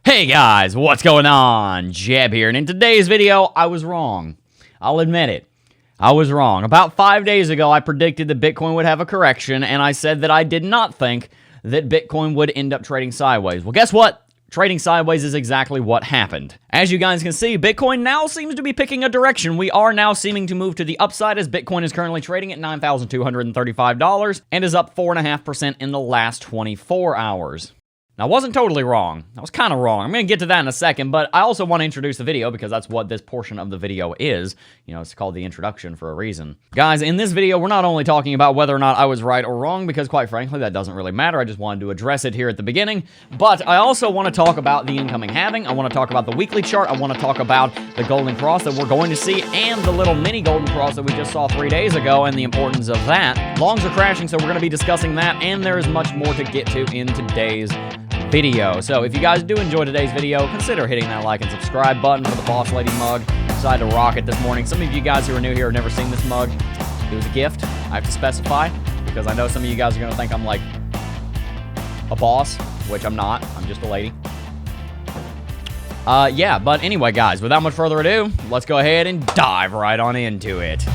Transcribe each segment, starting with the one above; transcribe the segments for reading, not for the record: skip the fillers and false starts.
Hey guys, what's going on? Jeb here, and in today's video, I was wrong. I'll admit it. I was wrong. About 5 days ago, I predicted that Bitcoin would have a correction, and I said that I did not think that Bitcoin would end up trading sideways. Well, guess what? Trading sideways is exactly what happened. As you guys can see, Bitcoin now seems to be picking a direction. We are now seeming to move to the upside as Bitcoin is currently trading at $9,235 and is up 4.5% in the last 24 hours. Now, I wasn't totally wrong. I was kind of wrong. I'm going to get to that in a second, but I also want to introduce the video because that's what this portion of the video is. You know, it's called the introduction for a reason. Guys, in this video, we're not only talking about whether or not I was right or wrong, because quite frankly, that doesn't really matter. I just wanted to address it here at the beginning, but I also want to talk about the incoming halving. I want to talk about the weekly chart. I want to talk about the golden cross that we're going to see and the little mini golden cross that we just saw 3 days ago and the importance of that. Longs are crashing, so we're going to be discussing that, and there is much more to get to in today's video. So if you guys do enjoy today's video, consider hitting that like and subscribe button for the Boss Lady mug. Decided to rock it this morning. Some of you guys who are new here have never seen this mug. It was a gift. I have to specify because I know some of you guys are going to think I'm like a boss, which I'm not. I'm just a lady. Yeah, but anyway, guys, without much further ado, let's go ahead and dive right on into it.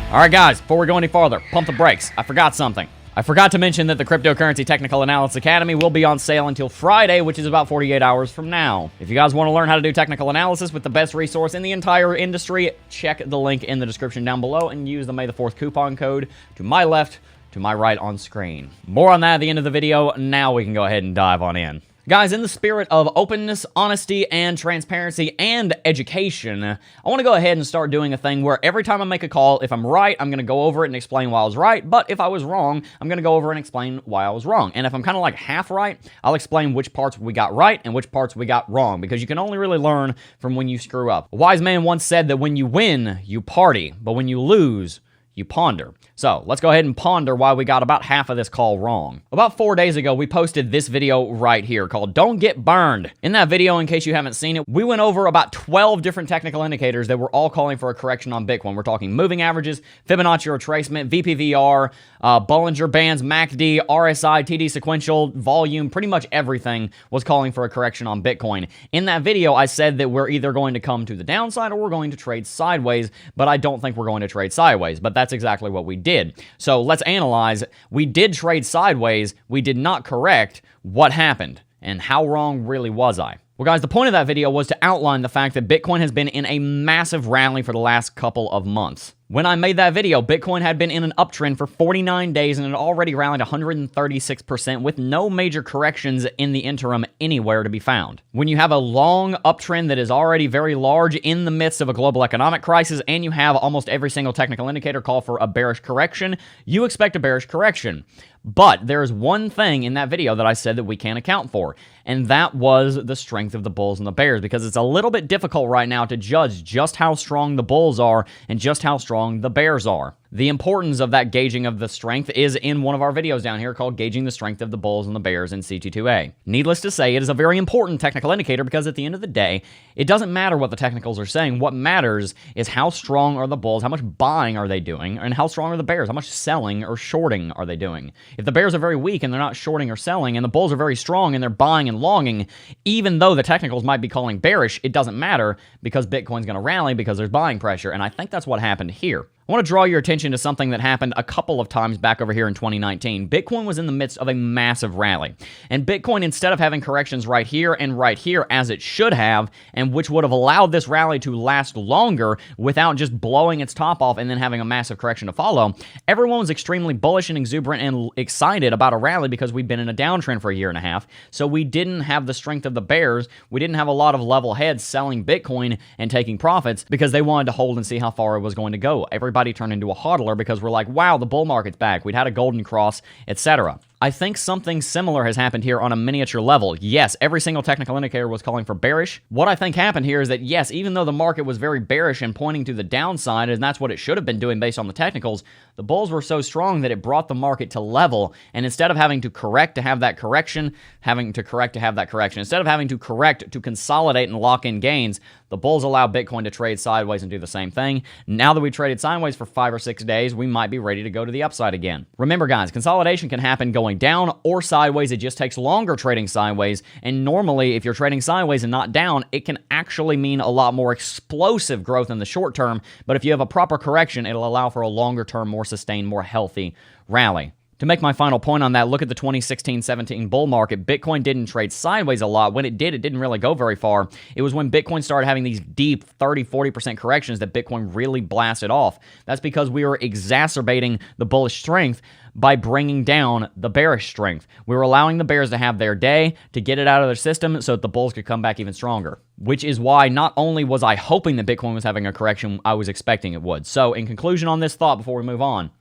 Alright guys, before we go any farther, pump the brakes. I forgot something. I forgot to mention that the Cryptocurrency Technical Analysis Academy will be on sale until Friday, which is about 48 hours from now. If you guys want to learn how to do technical analysis with the best resource in the entire industry, check the link in the description down below and use the May the 4th coupon code to my left, to my right on screen. More on that at the end of the video. Now we can go ahead and dive on in. Guys, in the spirit of openness, honesty, and transparency, and education, I want to go ahead and start doing a thing where every time I make a call, if I'm right, I'm going to go over it and explain why I was right, but if I was wrong, I'm going to go over and explain why I was wrong. And if I'm kind of like half right, I'll explain which parts we got right and which parts we got wrong, because you can only really learn from when you screw up. A wise man once said that when you win, you party, but when you lose, you ponder. So let's go ahead and ponder why we got about half of this call wrong. About 4 days ago, we posted this video right here called Don't Get Burned. In that video, in case you haven't seen it, we went over about 12 different technical indicators that were all calling for a correction on Bitcoin. We're talking moving averages, Fibonacci retracement, VPVR, Bollinger Bands, MACD, RSI, TD sequential, volume, pretty much everything was calling for a correction on Bitcoin. In that video, I said that we're either going to come to the downside or we're going to trade sideways, but I don't think we're going to trade sideways, but that's exactly what we did. So let's analyze. We did trade sideways. We did not correct. What happened? And how wrong really was I? Well, guys, the point of that video was to outline the fact that Bitcoin has been in a massive rally for the last couple of months. When I made that video, Bitcoin had been in an uptrend for 49 days and had already rallied 136% with no major corrections in the interim anywhere to be found. When you have a long uptrend that is already very large in the midst of a global economic crisis and you have almost every single technical indicator call for a bearish correction, you expect a bearish correction. But there's one thing in that video that I said that we can't account for, and that was the strength of the bulls and the bears, because it's a little bit difficult right now to judge just how strong the bulls are and just how strong the bears are. The importance of that gauging of the strength is in one of our videos down here called Gauging the Strength of the Bulls and the Bears in CT2A. Needless to say, it is a very important technical indicator because at the end of the day, it doesn't matter what the technicals are saying. What matters is how strong are the bulls, how much buying are they doing, and how strong are the bears, how much selling or shorting are they doing. If the bears are very weak and they're not shorting or selling, and the bulls are very strong and they're buying and longing, even though the technicals might be calling bearish, it doesn't matter because Bitcoin's going to rally because there's buying pressure, and I think that's what happened here. I want to draw your attention to something that happened a couple of times back over here in 2019. Bitcoin was in the midst of a massive rally. And Bitcoin, instead of having corrections right here and right here as it should have, and which would have allowed this rally to last longer without just blowing its top off and then having a massive correction to follow, everyone was extremely bullish and exuberant and excited about a rally because we'd been in a downtrend for a year and a half. So we didn't have the strength of the bears. We didn't have a lot of level heads selling Bitcoin and taking profits because they wanted to hold and see how far it was going to go. Everybody turned into a hodler because we're like, wow, the bull market's back. We'd had a golden cross, etc. I think something similar has happened here on a miniature level. Yes, every single technical indicator was calling for bearish. What I think happened here is that, yes, even though the market was very bearish and pointing to the downside, and that's what it should have been doing based on the technicals, the bulls were so strong that it brought the market to level, and instead of having to correct to have that correction, instead of having to correct to consolidate and lock in gains, the bulls allow Bitcoin to trade sideways and do the same thing. Now that we traded sideways for 5 or 6 days, we might be ready to go to the upside again. Remember, guys, consolidation can happen going down or sideways. It just takes longer trading sideways. And normally, if you're trading sideways and not down, it can actually mean a lot more explosive growth in the short term. But if you have a proper correction, it'll allow for a longer term, more sustained, more healthy rally. To make my final point on that, look at the 2016-17 bull market. Bitcoin didn't trade sideways a lot. When it did, it didn't really go very far. It was when Bitcoin started having these deep 30-40% corrections that Bitcoin really blasted off. That's because we were exacerbating the bullish strength by bringing down the bearish strength. We were allowing the bears to have their day, to get it out of their system so that the bulls could come back even stronger. Which is why not only was I hoping that Bitcoin was having a correction, I was expecting it would. So in conclusion on this thought before we move on,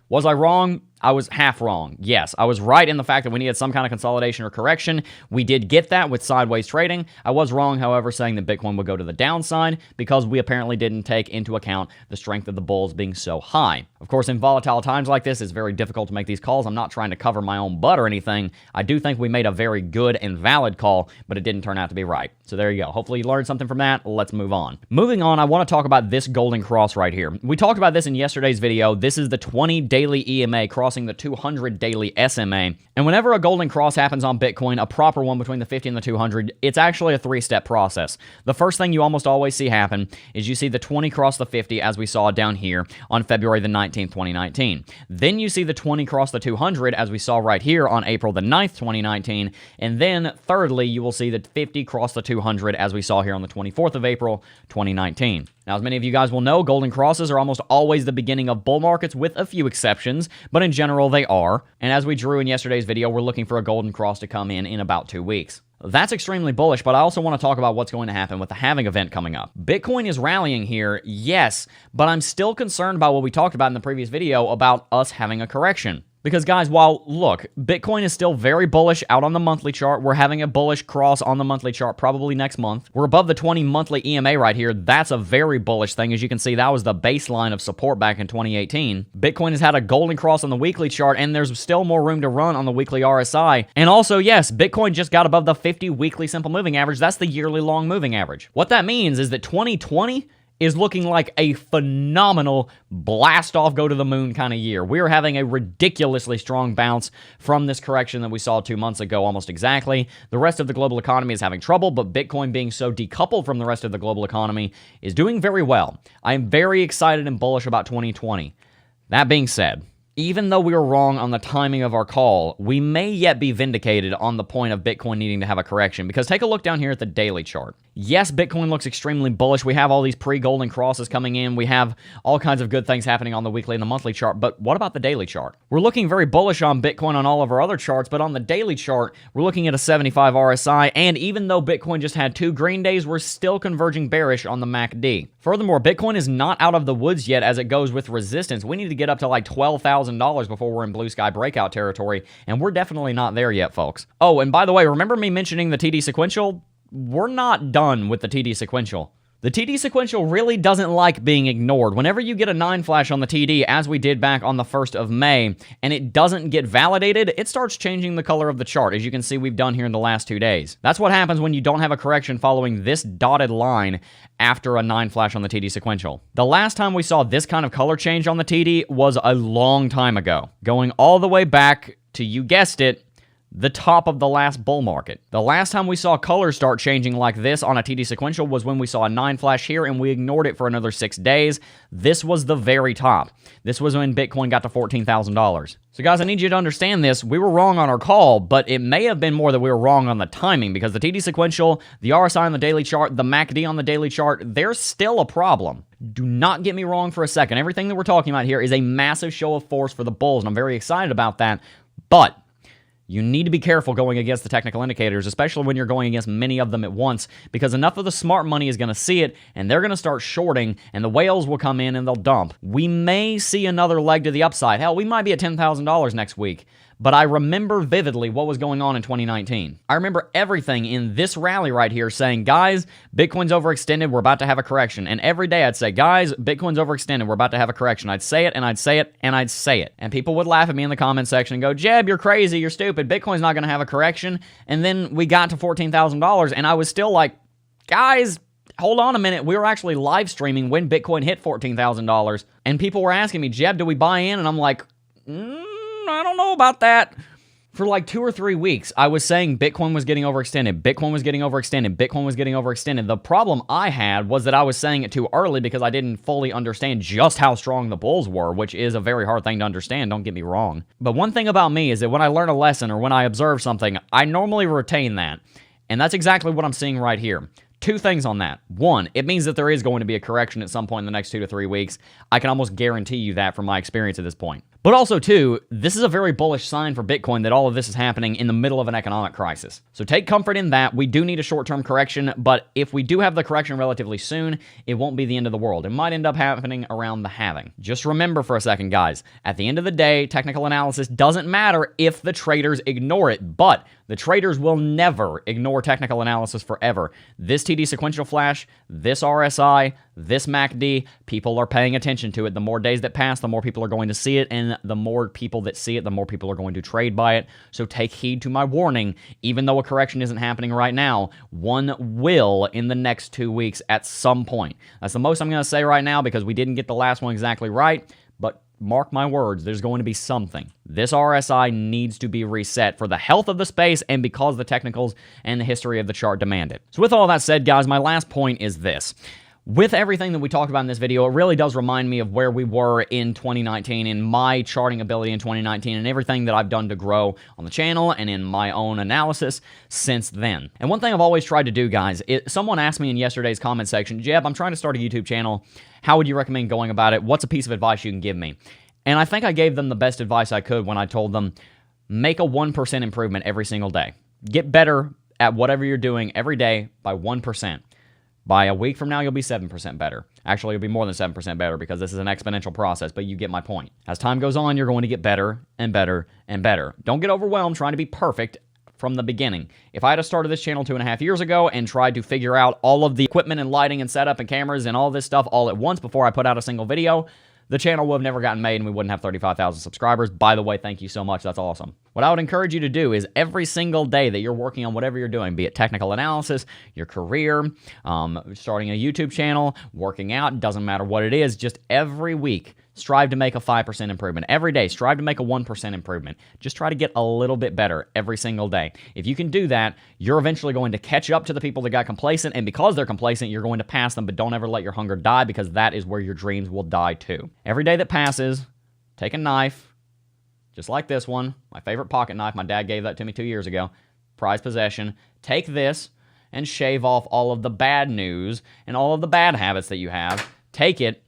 was I wrong? I was half wrong. Yes, I was right in the fact that we needed some kind of consolidation or correction. We did get that with sideways trading. I was wrong, however, saying that Bitcoin would go to the downside because we apparently didn't take into account the strength of the bulls being so high. Of course, in volatile times like this, it's very difficult to make these calls. I'm not trying to cover my own butt or anything. I do think we made a very good and valid call, but it didn't turn out to be right. So there you go. Hopefully you learned something from that. Let's move on. Moving on, I want to talk about this golden cross right here. We talked about this in yesterday's video. This is the 20 daily EMA crossing the 200 daily SMA. And whenever a golden cross happens on Bitcoin, a proper one between the 50 and the 200, it's actually a 3-step process. The first thing you almost always see happen is you see the 20 cross the 50, as we saw down here on February the 19th, 2019. Then you see the 20 cross the 200, as we saw right here on April the 9th, 2019. And then thirdly, you will see the 50 cross the 200, as we saw here on the 24th of April, 2019. Now, as many of you guys will know, golden crosses are almost always the beginning of bull markets, with a few exceptions, but in general they are. And as we drew in yesterday's video, we're looking for a golden cross to come in about 2 weeks. That's extremely bullish, but I also want to talk about what's going to happen with the halving event coming up. Bitcoin is rallying here, yes, but I'm still concerned about what we talked about in the previous video about us having a correction. Because, guys, while, look, Bitcoin is still very bullish out on the monthly chart. We're having a bullish cross on the monthly chart probably next month. We're above the 20 monthly EMA right here. That's a very bullish thing. As you can see, that was the baseline of support back in 2018. Bitcoin has had a golden cross on the weekly chart, and there's still more room to run on the weekly RSI. And also, yes, Bitcoin just got above the 50 weekly simple moving average. That's the yearly long moving average. What that means is that 2020 is looking like a phenomenal blast off, go to the moon kind of year. We're having a ridiculously strong bounce from this correction that we saw 2 months ago, almost exactly. The rest of the global economy is having trouble, but Bitcoin, being so decoupled from the rest of the global economy, is doing very well. I am very excited and bullish about 2020. That being said, even though we were wrong on the timing of our call, we may yet be vindicated on the point of Bitcoin needing to have a correction, because take a look down here at the daily chart. Yes, Bitcoin looks extremely bullish. We have all these pre-golden crosses coming in. We have all kinds of good things happening on the weekly and the monthly chart, but what about the daily chart? We're looking very bullish on Bitcoin on all of our other charts, but on the daily chart, we're looking at a 75 RSI, and even though Bitcoin just had 2 green days, we're still converging bearish on the MACD. Furthermore, Bitcoin is not out of the woods yet as it goes with resistance. We need to get up to like $12,000 before we're in blue sky breakout territory, and we're definitely not there yet, folks. Oh, and by the way, remember me mentioning the TD sequential? We're not done with the TD sequential. The TD sequential really doesn't like being ignored. Whenever you get a 9 flash on the TD, as we did back on the 1st of May, and it doesn't get validated, it starts changing the color of the chart, as you can see we've done here in the last 2 days. That's what happens when you don't have a correction following this dotted line after a 9 flash on the TD sequential. The last time we saw this kind of color change on the TD was a long time ago, going all the way back to, you guessed it, the top of the last bull market. The last time we saw colors start changing like this on a TD sequential was when we saw a 9 flash here and we ignored it for another 6 days. This was the very top. This was when Bitcoin got to $14,000. So guys, I need you to understand this. We were wrong on our call, but it may have been more that we were wrong on the timing, because the TD sequential, the RSI on the daily chart, the MACD on the daily chart, they're still a problem. Do not get me wrong for a second. Everything that we're talking about here is a massive show of force for the bulls, and I'm very excited about that. But you need to be careful going against the technical indicators, especially when you're going against many of them at once, because enough of the smart money is going to see it, and they're going to start shorting, and the whales will come in and they'll dump. We may see another leg to the upside. Hell, we might be at $10,000 next week. but I remember vividly what was going on in 2019. I remember everything in this rally right here saying, guys, Bitcoin's overextended, we're about to have a correction. And every day I'd say, guys, Bitcoin's overextended, we're about to have a correction. I'd say it, and I'd say it, and I'd say it. And people would laugh at me in the comment section and go, Jeb, you're crazy, you're stupid, Bitcoin's not going to have a correction. And then we got to $14,000, and I was still like, guys, hold on a minute. We were actually live streaming when Bitcoin hit $14,000, and people were asking me, Jeb, do we buy in? And I'm like, I don't know about that. For like 2 or 3 weeks, I was saying Bitcoin was getting overextended. Bitcoin was getting overextended. Bitcoin was getting overextended. The problem I had was that I was saying it too early because I didn't fully understand just how strong the bulls were, which is a very hard thing to understand, don't get me wrong. But one thing about me is that when I learn a lesson or when I observe something, I normally retain that. And that's exactly what I'm seeing right here. 2 things on that. 1, it means that there is going to be a correction at some point in the next 2 to 3 weeks. I can almost guarantee you that from my experience at this point. But also, 2, this is a very bullish sign for Bitcoin that all of this is happening in the middle of an economic crisis. So take comfort in that. We do need a short-term correction, but if we do have the correction relatively soon, it won't be the end of the world. It might end up happening around the halving. Just remember for a second, guys, at the end of the day, technical analysis doesn't matter if the traders ignore it, but the traders will never ignore technical analysis forever. This TD sequential flash, this RSI, this MACD, people are paying attention to it. The more days that pass, the more people are going to see it, and the more people that see it, the more people are going to trade by it. So take heed to my warning. Even though a correction isn't happening right now, one will in the next 2 weeks at some point. That's the most I'm going to say right now because we didn't get the last one exactly right, but mark my words, there's going to be something. This RSI needs to be reset for the health of the space and because the technicals and the history of the chart demand it. So with all that said, guys, my last point is this. With everything that we talked about in this video, it really does remind me of where we were in 2019, in my charting ability in 2019, and everything that I've done to grow on the channel and in my own analysis since then. And one thing I've always tried to do, guys, someone asked me in yesterday's comment section, Jeb, I'm trying to start a YouTube channel. How would you recommend going about it? What's a piece of advice you can give me? And I think I gave them the best advice I could when I told them, make a 1% improvement every single day. Get better at whatever you're doing every day by 1%. By a week from now, you'll be 7% better. Actually, you'll be more than 7% better because this is an exponential process, but you get my point. As time goes on, you're going to get better and better and better. Don't get overwhelmed trying to be perfect from the beginning. If I had started this channel 2.5 years ago and tried to figure out all of the equipment and lighting and setup and cameras and all this stuff all at once before I put out a single video, the channel would have never gotten made and we wouldn't have 35,000 subscribers. By the way, thank you so much. That's awesome. What I would encourage you to do is every single day that you're working on whatever you're doing, be it technical analysis, your career, starting a YouTube channel, working out, doesn't matter what it is, just every week, strive to make a 5% improvement. Every day, strive to make a 1% improvement. Just try to get a little bit better every single day. If you can do that, you're eventually going to catch up to the people that got complacent, and because they're complacent, you're going to pass them, but don't ever let your hunger die because that is where your dreams will die too. Every day that passes, take a knife, just like this one, my favorite pocket knife. My dad gave that to me 2 years ago. Prized possession. Take this and shave off all of the bad news and all of the bad habits that you have. Take it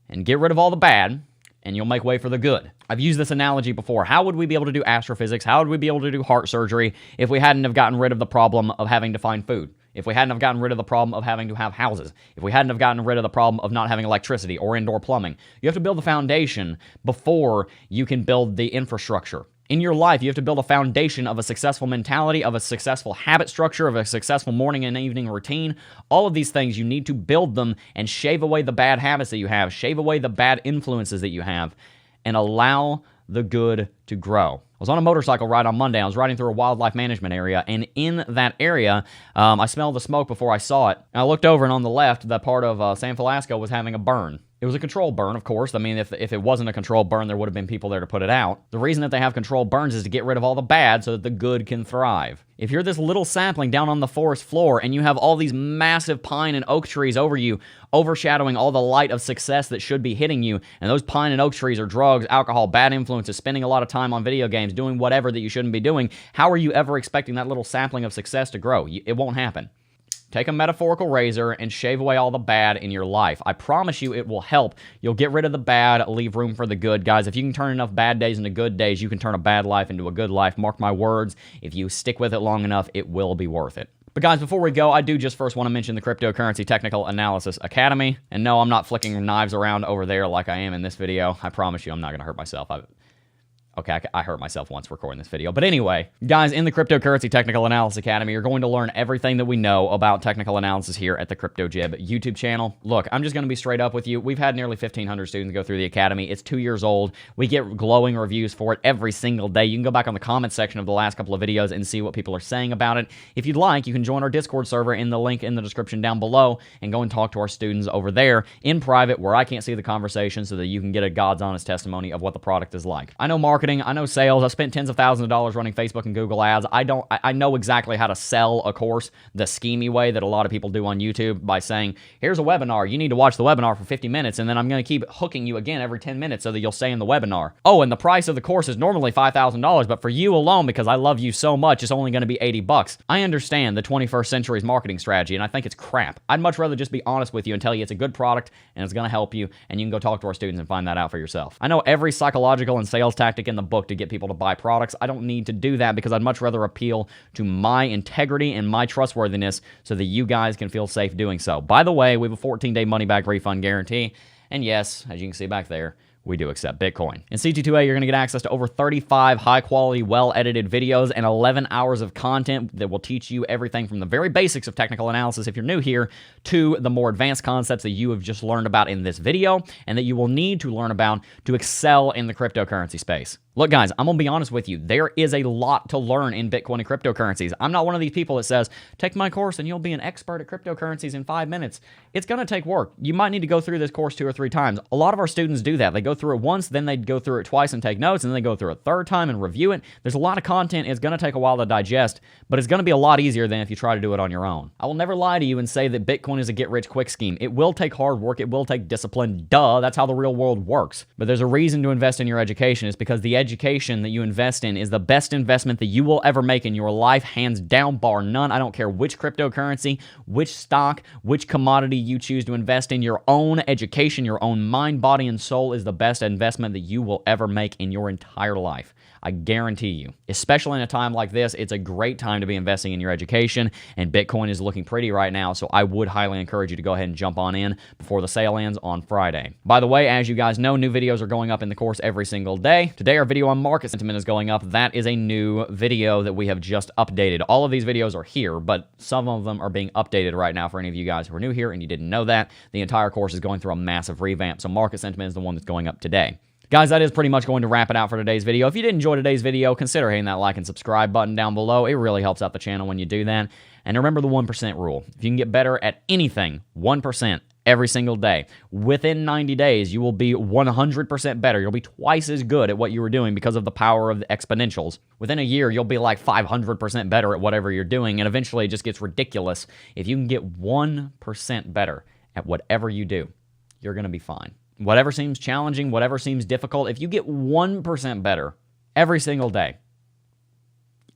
and get rid of all the bad, and you'll make way for the good. I've used this analogy before. How would we be able to do astrophysics? How would we be able to do heart surgery if we hadn't have gotten rid of the problem of having to find food? If we hadn't have gotten rid of the problem of having to have houses? If we hadn't have gotten rid of the problem of not having electricity or indoor plumbing? You have to build the foundation before you can build the infrastructure. In your life, you have to build a foundation of a successful mentality, of a successful habit structure, of a successful morning and evening routine. All of these things, you need to build them and shave away the bad habits that you have, shave away the bad influences that you have, and allow the good to grow. I was on a motorcycle ride on Monday. I was riding through a wildlife management area, and in that area, I smelled the smoke before I saw it. I looked over, and on the left, that part of San Francisco was having a burn. It was a controlled burn, of course. I mean, if it wasn't a controlled burn, there would have been people there to put it out. The reason that they have controlled burns is to get rid of all the bad so that the good can thrive. If you're this little sapling down on the forest floor and you have all these massive pine and oak trees over you, overshadowing all the light of success that should be hitting you, and those pine and oak trees are drugs, alcohol, bad influences, spending a lot of time on video games, doing whatever that you shouldn't be doing, how are you ever expecting that little sapling of success to grow? It won't happen. Take a metaphorical razor and shave away all the bad in your life. I promise you it will help. You'll get rid of the bad, leave room for the good. Guys, if you can turn enough bad days into good days, you can turn a bad life into a good life. Mark my words, if you stick with it long enough, it will be worth it. But guys, before we go, I do just first want to mention the Cryptocurrency Technical Analysis Academy. And no, I'm not flicking knives around over there like I am in this video. I promise you I'm not going to hurt myself. Okay, I hurt myself once recording this video. But anyway, guys, in the Cryptocurrency Technical Analysis Academy, you're going to learn everything that we know about technical analysis here at the CryptoJib YouTube channel. Look, I'm just going to be straight up with you. We've had nearly 1,500 students go through the academy. It's 2 years old. We get glowing reviews for it every single day. You can go back on the comment section of the last couple of videos and see what people are saying about it. If you'd like, you can join our Discord server in the link in the description down below and go and talk to our students over there in private where I can't see the conversation so that you can get a God's honest testimony of what the product is like. I know marketing, I know sales. I've spent tens of thousands of dollars running Facebook and Google ads. I know exactly how to sell a course the schemey way that a lot of people do on YouTube by saying, here's a webinar. You need to watch the webinar for 50 minutes, and then I'm going to keep hooking you again every 10 minutes so that you'll stay in the webinar. Oh, and the price of the course is normally $5,000, but for you alone, because I love you so much, it's only going to be $80. I understand the 21st century's marketing strategy, and I think it's crap. I'd much rather just be honest with you and tell you it's a good product, and it's going to help you, and you can go talk to our students and find that out for yourself. I know every psychological and sales tactic in the book to get people to buy products. I don't need to do that because I'd much rather appeal to my integrity and my trustworthiness so that you guys can feel safe doing so. By the way, we have a 14-day money-back refund guarantee. And yes, as you can see back there, we do accept Bitcoin. In CT2A, you're going to get access to over 35 high-quality, well-edited videos and 11 hours of content that will teach you everything from the very basics of technical analysis if you're new here to the more advanced concepts that you have just learned about in this video and that you will need to learn about to excel in the cryptocurrency space. Look, guys, I'm going to be honest with you. There is a lot to learn in Bitcoin and cryptocurrencies. I'm not one of these people that says, take my course and you'll be an expert at cryptocurrencies in 5 minutes. It's going to take work. You might need to go through this course 2 or 3 times. A lot of our students do that. They go through it once, then they go through it twice and take notes, and then they go through it a 3rd time and review it. There's a lot of content. It's going to take a while to digest, but it's going to be a lot easier than if you try to do it on your own. I will never lie to you and say that Bitcoin is a get-rich-quick scheme. It will take hard work. It will take discipline. Duh, that's how the real world works. But there's a reason to invest in your education. It's because the education that you invest in is the best investment that you will ever make in your life, hands down, bar none. I don't care which cryptocurrency, which stock, which commodity you choose to invest in. Your own education, your own mind, body, and soul is the best investment that you will ever make in your entire life. I guarantee you. Especially in a time like this, it's a great time to be investing in your education, and Bitcoin is looking pretty right now, so I would highly encourage you to go ahead and jump on in before the sale ends on Friday. By the way, as you guys know, new videos are going up in the course every single day. Today, our video on market sentiment is going up. That is a new video that we have just updated. All of these videos are here, but some of them are being updated right now for any of you guys who are new here and you didn't know that. The entire course is going through a massive revamp, so market sentiment is the one that's going up today. Guys, that is pretty much going to wrap it out for today's video. If you did enjoy today's video, consider hitting that like and subscribe button down below. It really helps out the channel when you do that. And remember the 1% rule. If you can get better at anything, 1% every single day, within 90 days, you will be 100% better. You'll be twice as good at what you were doing because of the power of the exponentials. Within a year, you'll be like 500% better at whatever you're doing, and eventually it just gets ridiculous. If you can get 1% better at whatever you do, you're going to be fine. Whatever seems challenging, whatever seems difficult, if you get 1% better every single day,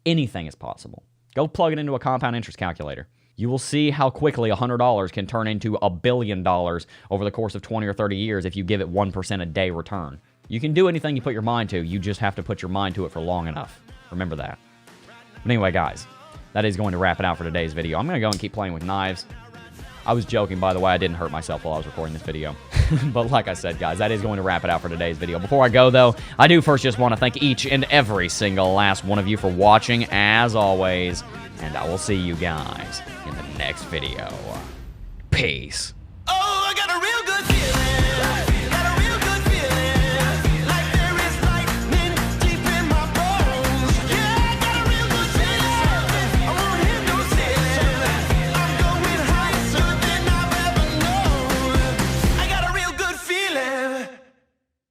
anything is possible. Go plug it into a compound interest calculator. You will see how quickly $100 can turn into $1 billion over the course of 20 or 30 years if you give it 1% a day return. You can do anything you put your mind to. You just have to put your mind to it for long enough. Remember that. But anyway, guys, that is going to wrap it out for today's video. I'm going to go and keep playing with knives. I was joking, by the way. I didn't hurt myself while I was recording this video. But like I said, guys, that is going to wrap it out for today's video. Before I go, though, I do first just want to thank each and every single last one of you for watching, as always. And I will see you guys in the next video. Peace.